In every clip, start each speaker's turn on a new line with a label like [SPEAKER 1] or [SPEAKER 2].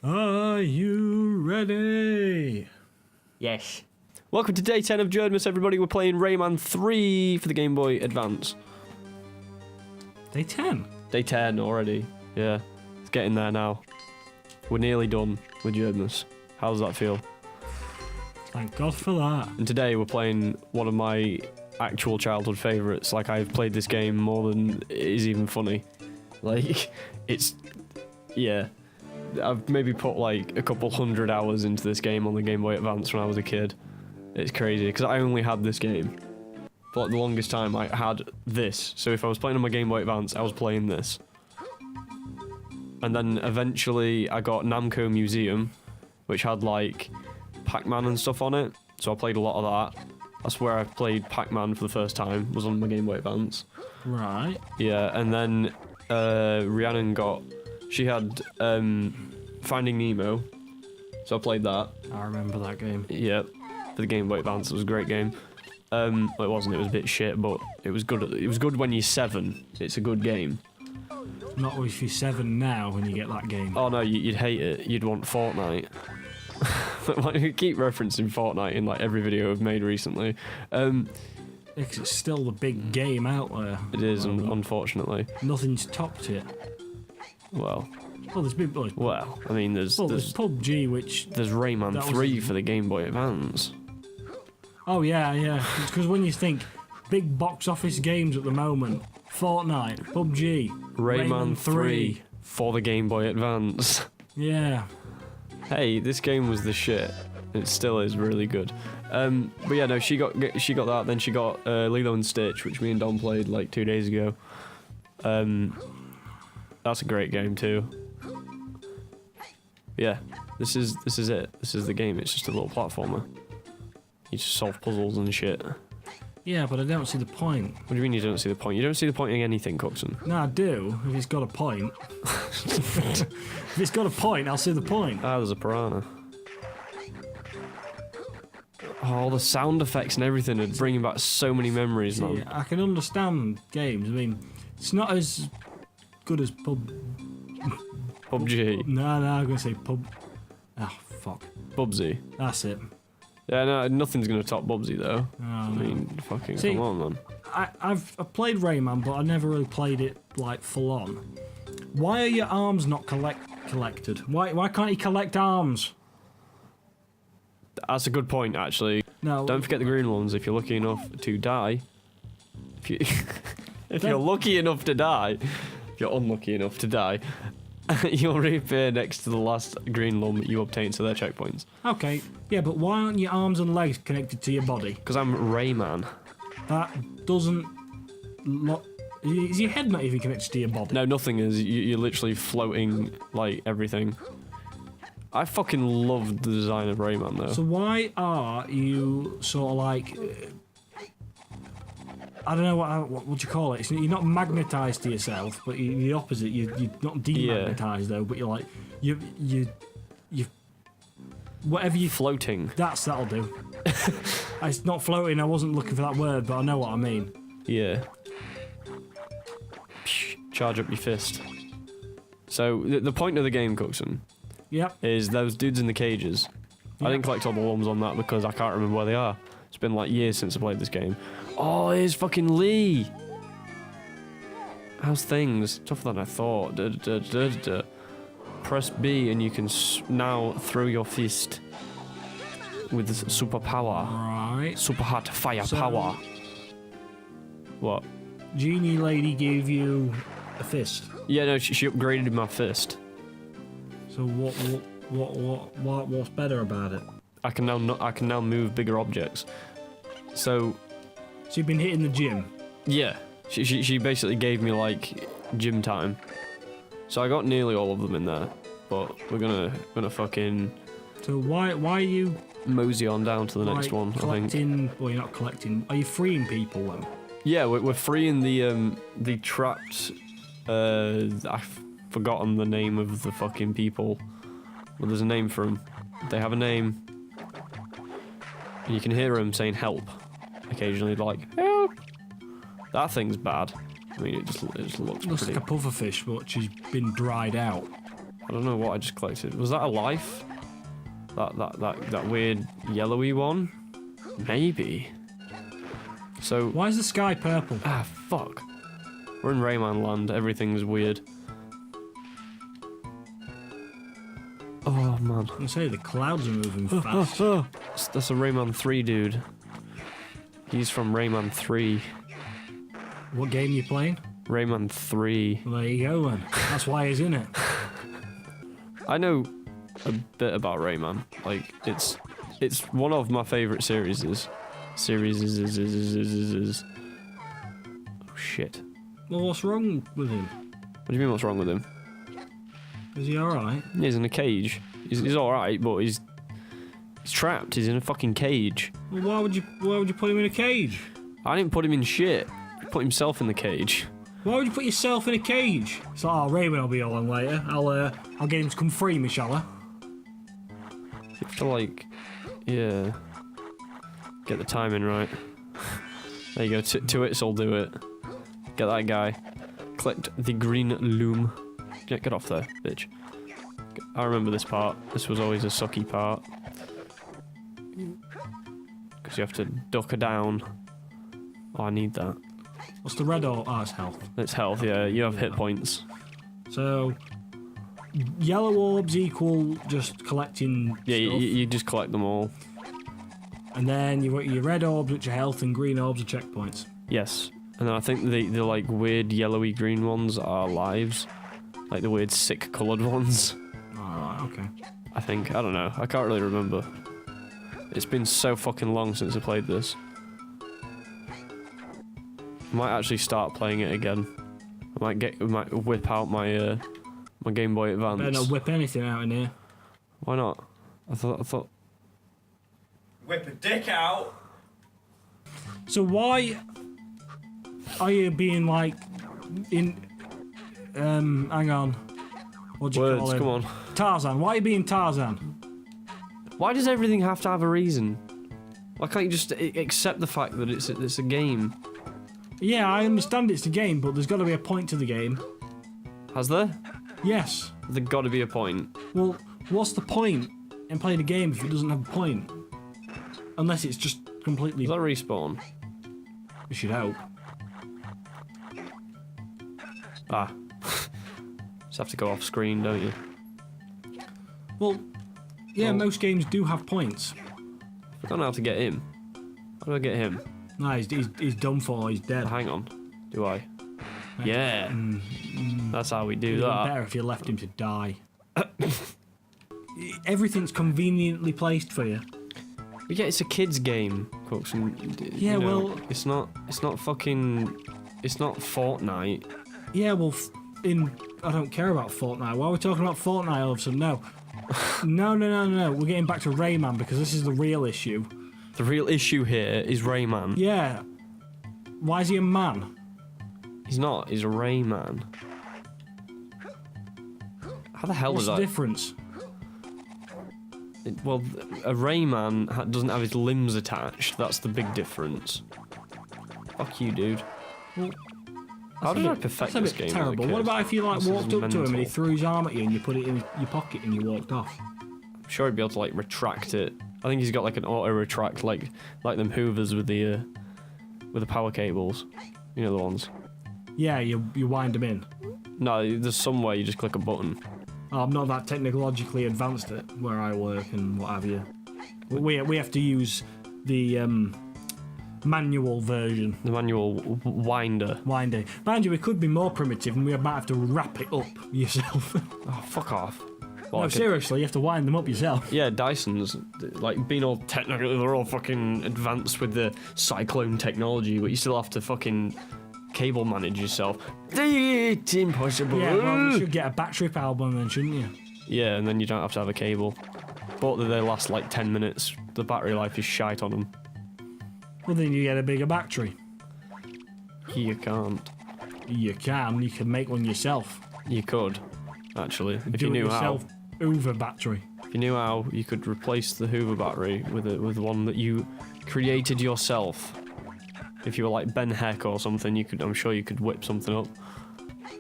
[SPEAKER 1] Are you ready?
[SPEAKER 2] Yes. Welcome to day 10 of Jerdmas, everybody. We're playing Rayman 3 for the Game Boy Advance.
[SPEAKER 1] Day 10?
[SPEAKER 2] Day 10 already. Yeah. It's getting there now. We're nearly done with Jerdmas. How does that feel?
[SPEAKER 1] Thank God for that.
[SPEAKER 2] And today we're playing one of my actual childhood favourites. Like, I've played this game more than it is even funny. Like, it's... yeah. I've maybe put like a couple hundred hours into this game on the Game Boy Advance when I was a kid. It's crazy, because I only had this game. For like the longest time I had this. So if I was playing on my Game Boy Advance, I was playing this. And then eventually I got Namco Museum, which had like Pac-Man and stuff on it. So I played a lot of that. That's where I played Pac-Man for the first time, was on my Game Boy Advance.
[SPEAKER 1] Right.
[SPEAKER 2] Yeah, and then Rhiannon got... she had Finding Nemo, so I played that.
[SPEAKER 1] I remember that game.
[SPEAKER 2] Yeah, for the Game Boy Advance, it was a great game. Well, it wasn't, it was a bit shit, but it was good. It was good when you're 7. It's a good game.
[SPEAKER 1] Not if you're 7 now when you get that game.
[SPEAKER 2] Oh no, you'd hate it. You'd want Fortnite. We keep referencing Fortnite in like every video I've made recently.
[SPEAKER 1] It's still the big game out there.
[SPEAKER 2] It is, unfortunately.
[SPEAKER 1] Nothing's topped it.
[SPEAKER 2] Well,
[SPEAKER 1] there's been...
[SPEAKER 2] well, I mean, there's
[SPEAKER 1] PUBG, which...
[SPEAKER 2] there's Rayman 3 for the Game Boy Advance.
[SPEAKER 1] Oh, yeah. It's because when you think big box office games at the moment, Fortnite, PUBG,
[SPEAKER 2] Rayman 3 for the Game Boy Advance.
[SPEAKER 1] Yeah.
[SPEAKER 2] Hey, this game was the shit. It still is really good. But yeah, no, she got that. Then she got Lilo and Stitch, which me and Don played like 2 days ago. That's a great game too. Yeah, this is it. This is the game. It's just a little platformer. You just solve puzzles and shit.
[SPEAKER 1] Yeah, but I don't see the point.
[SPEAKER 2] What do you mean you don't see the point? You don't see the point in anything, Cuckson.
[SPEAKER 1] No, I do, if it's got a point. If it's got a point, I'll see the point.
[SPEAKER 2] Ah, there's a piranha. Oh, all the sound effects and everything are bringing back so many memories, man.
[SPEAKER 1] See, I can understand games. I mean, it's not as good as
[SPEAKER 2] PUBG.
[SPEAKER 1] No, I'm going to say Ah, fuck.
[SPEAKER 2] Bubsy.
[SPEAKER 1] That's it.
[SPEAKER 2] Yeah, no, nothing's going to top Bubsy, though.
[SPEAKER 1] Oh,
[SPEAKER 2] I mean, fucking
[SPEAKER 1] see,
[SPEAKER 2] come on, man.
[SPEAKER 1] I've played Rayman, but I never really played it, like, full on. Why are your arms not collected? Why can't you collect arms?
[SPEAKER 2] That's a good point, actually.
[SPEAKER 1] No.
[SPEAKER 2] Don't forget the green ones if you're lucky enough to die. If you're lucky enough to die, if you're unlucky enough to die, you'll reappear next to the last green lump you obtain to their checkpoints.
[SPEAKER 1] Okay, yeah, but why aren't your arms and legs connected to your body?
[SPEAKER 2] Because I'm Rayman.
[SPEAKER 1] That doesn't... Is your head not even connected to your body?
[SPEAKER 2] No, nothing is. You're literally floating, like, everything. I fucking love the design of Rayman, though.
[SPEAKER 1] So why are you sort of like... I don't know what you call it. You're not magnetised to yourself, but you're the opposite. You're not demagnetised, though, but you're like... You whatever you...
[SPEAKER 2] Floating.
[SPEAKER 1] That'll do. It's not floating, I wasn't looking for that word, but I know what I mean.
[SPEAKER 2] Yeah. Charge up your fist. So, the point of the game, Cuckson,
[SPEAKER 1] Yep.
[SPEAKER 2] is those dudes in the cages.
[SPEAKER 1] Yep.
[SPEAKER 2] I didn't collect all the ones on that because I can't remember where they are. It's been like years since I played this game. Oh, here's fucking Lee! How's things? Tougher than I thought. Press B and you can now throw your fist with this superpower.
[SPEAKER 1] Right.
[SPEAKER 2] Super hot fire power. What?
[SPEAKER 1] Genie lady gave you a fist.
[SPEAKER 2] Yeah, no, she upgraded my fist.
[SPEAKER 1] So what's better about it?
[SPEAKER 2] I can now move bigger objects. So
[SPEAKER 1] you've been hitting the gym.
[SPEAKER 2] yeah, she basically gave me like gym time. So I got nearly all of them in there, but we're gonna fucking.
[SPEAKER 1] So why are you
[SPEAKER 2] mosey on down to the next one?
[SPEAKER 1] Collecting,
[SPEAKER 2] I think.
[SPEAKER 1] well, you're not collecting. Are you freeing people then?
[SPEAKER 2] Yeah, we're freeing the trapped. I've forgotten the name of the fucking people. Well, there's a name for them. They have a name. And you can hear them saying help occasionally, like help. That thing's bad. I mean, it just looks
[SPEAKER 1] Looks
[SPEAKER 2] pretty.
[SPEAKER 1] like a pufferfish, but she's been dried out.
[SPEAKER 2] I don't know what I just collected. Was that a life? That weird yellowy one? Maybe. So
[SPEAKER 1] Why is the sky purple?
[SPEAKER 2] ah fuck. We're in Rayman land. Everything's weird. Oh man.
[SPEAKER 1] I say the clouds are moving fast.
[SPEAKER 2] That's a Rayman 3 dude. He's from Rayman 3.
[SPEAKER 1] What game you playing?
[SPEAKER 2] Rayman 3.
[SPEAKER 1] Well, there you go then. That's why he's in it.
[SPEAKER 2] I know a bit about Rayman. Like it's one of my favorite series. Oh shit.
[SPEAKER 1] Well, what's wrong with him?
[SPEAKER 2] What do you mean what's wrong with him?
[SPEAKER 1] Is he alright?
[SPEAKER 2] He's in a cage. He's alright, but he's trapped. He's in a fucking cage.
[SPEAKER 1] Well, why would you put him in a cage?
[SPEAKER 2] I didn't put him in shit. He put himself in the cage.
[SPEAKER 1] Why would you put yourself in a cage? It's like, oh, Rayman will be along later. I'll get him to come free me, shall I?
[SPEAKER 2] You have to like, yeah, get the timing right. There you go. Two hits will do it. Get that guy. Collect the green loom. Get off there, bitch. I remember this part. This was always a sucky part. Because you have to duck her down. Oh, I need that.
[SPEAKER 1] What's the red or... Oh, it's health.
[SPEAKER 2] It's health, yeah. You have hit points.
[SPEAKER 1] So, yellow orbs equal just collecting
[SPEAKER 2] Yeah,
[SPEAKER 1] stuff.
[SPEAKER 2] you just collect them all.
[SPEAKER 1] And then you've got your red orbs, which are health, and green orbs are checkpoints.
[SPEAKER 2] Yes. And then I think the like weird yellowy green ones are lives. Like the weird sick coloured ones.
[SPEAKER 1] Alright, okay.
[SPEAKER 2] I think. I don't know. I can't really remember. It's been so fucking long since I played this. I might actually start playing it again. I might whip out my my Game Boy Advance.
[SPEAKER 1] Better not whip anything out in here.
[SPEAKER 2] Why not? I thought.
[SPEAKER 3] Whip a dick out.
[SPEAKER 1] So why are you being like in hang on. What do you call
[SPEAKER 2] Words,
[SPEAKER 1] him?
[SPEAKER 2] come on.
[SPEAKER 1] Tarzan. Why are you being Tarzan?
[SPEAKER 2] Why does everything have to have a reason? Why can't you just accept the fact that it's a game?
[SPEAKER 1] Yeah, I understand it's the game, but there's got to be a point to the game.
[SPEAKER 2] Has there?
[SPEAKER 1] Yes.
[SPEAKER 2] There's got to be a point.
[SPEAKER 1] Well, what's the point in playing a game if it doesn't have a point? Unless it's just completely...
[SPEAKER 2] Does that respawn?
[SPEAKER 1] You should hope.
[SPEAKER 2] Ah. Just have to go off screen, don't you?
[SPEAKER 1] Well, yeah,
[SPEAKER 2] Well-
[SPEAKER 1] most games do have points.
[SPEAKER 2] I don't know how to get him. How do I get him?
[SPEAKER 1] No, he's done for, he's dead.
[SPEAKER 2] Hang on. Do I? Yeah. That's how we do
[SPEAKER 1] It'd be
[SPEAKER 2] that.
[SPEAKER 1] better if you left him to die. Everything's conveniently placed for you.
[SPEAKER 2] But yeah, it's a kids game, Cuckson.
[SPEAKER 1] Yeah, well-
[SPEAKER 2] it's not fucking, it's not Fortnite.
[SPEAKER 1] Yeah, well, I don't care about Fortnite. Why are we talking about Fortnite all of a sudden? No. No. We're getting back to Rayman because this is the real issue.
[SPEAKER 2] The real issue here is Rayman.
[SPEAKER 1] Yeah. Why is he a man?
[SPEAKER 2] He's not. He's a Rayman. How the hell
[SPEAKER 1] What's
[SPEAKER 2] is
[SPEAKER 1] the
[SPEAKER 2] that?
[SPEAKER 1] difference?
[SPEAKER 2] Well, a Rayman doesn't have his limbs attached. That's the big difference. Fuck you, dude.
[SPEAKER 1] Well,
[SPEAKER 2] How did I perfect
[SPEAKER 1] that's
[SPEAKER 2] this
[SPEAKER 1] a
[SPEAKER 2] game?
[SPEAKER 1] bit
[SPEAKER 2] as a
[SPEAKER 1] terrible.
[SPEAKER 2] kid?
[SPEAKER 1] What about if you like
[SPEAKER 2] This is
[SPEAKER 1] walked up to him and he
[SPEAKER 2] mental.
[SPEAKER 1] threw his arm at you and you put it in your pocket and you walked off?
[SPEAKER 2] I'm sure he'd be able to like retract it. I think he's got like an auto retract, like them Hoovers with the power cables. You know the ones.
[SPEAKER 1] Yeah, you wind him in.
[SPEAKER 2] No, there's some way you just click a button.
[SPEAKER 1] Oh, I'm not that technologically advanced at where I work and what have you. We have to use the manual version.
[SPEAKER 2] The manual winder.
[SPEAKER 1] Winding. Mind you, it could be more primitive and we might have to wrap it up yourself.
[SPEAKER 2] Oh, fuck off. Well,
[SPEAKER 1] No,
[SPEAKER 2] I could-
[SPEAKER 1] seriously, you have to wind them up yourself.
[SPEAKER 2] Yeah, Dyson's, like, being all technical, they're all fucking advanced with the cyclone technology, but you still have to fucking cable manage yourself. It's impossible.
[SPEAKER 1] Yeah, well, you should get a battery powered one then, shouldn't you?
[SPEAKER 2] Yeah, and then you don't have to have a cable. But they last like 10 minutes. The battery life is shite on them.
[SPEAKER 1] Well, then you get a bigger battery.
[SPEAKER 2] You can't.
[SPEAKER 1] You can make one yourself.
[SPEAKER 2] You could, actually. If
[SPEAKER 1] Do
[SPEAKER 2] you
[SPEAKER 1] it
[SPEAKER 2] knew
[SPEAKER 1] yourself
[SPEAKER 2] how.
[SPEAKER 1] over battery.
[SPEAKER 2] If you knew how, you could replace the Hoover battery with one that you created yourself. If you were like Ben Heck or something, I'm sure you could whip something up.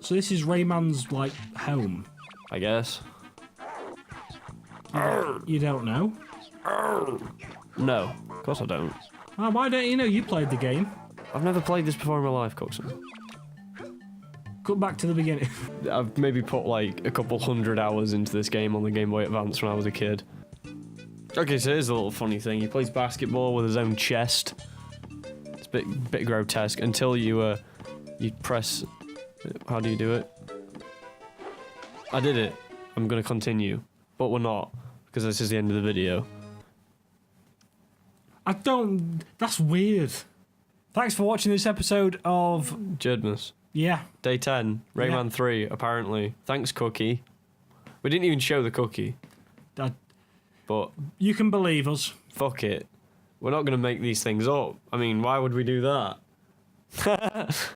[SPEAKER 1] So this is Rayman's, like, home.
[SPEAKER 2] I guess.
[SPEAKER 1] You don't know?
[SPEAKER 2] No, of course I don't.
[SPEAKER 1] Oh, why don't you know? You played the game.
[SPEAKER 2] I've never played this before in my life, Cuckson.
[SPEAKER 1] Cut back to the beginning.
[SPEAKER 2] I've maybe put like a couple hundred hours into this game on the Game Boy Advance when I was a kid. Okay, so here's a little funny thing. He plays basketball with his own chest. It's a bit grotesque until you press. How do you do it? I did it. I'm gonna continue, but we're not because this is the end of the video.
[SPEAKER 1] I don't. That's weird. Thanks for watching this episode of.
[SPEAKER 2] Jerdmas.
[SPEAKER 1] Yeah.
[SPEAKER 2] Day 10. Rayman
[SPEAKER 1] Yeah.
[SPEAKER 2] 3. Apparently. Thanks, Cookie. We didn't even show the cookie, but
[SPEAKER 1] You can believe us.
[SPEAKER 2] fuck it. We're not gonna make these things up. I mean, why would we do that?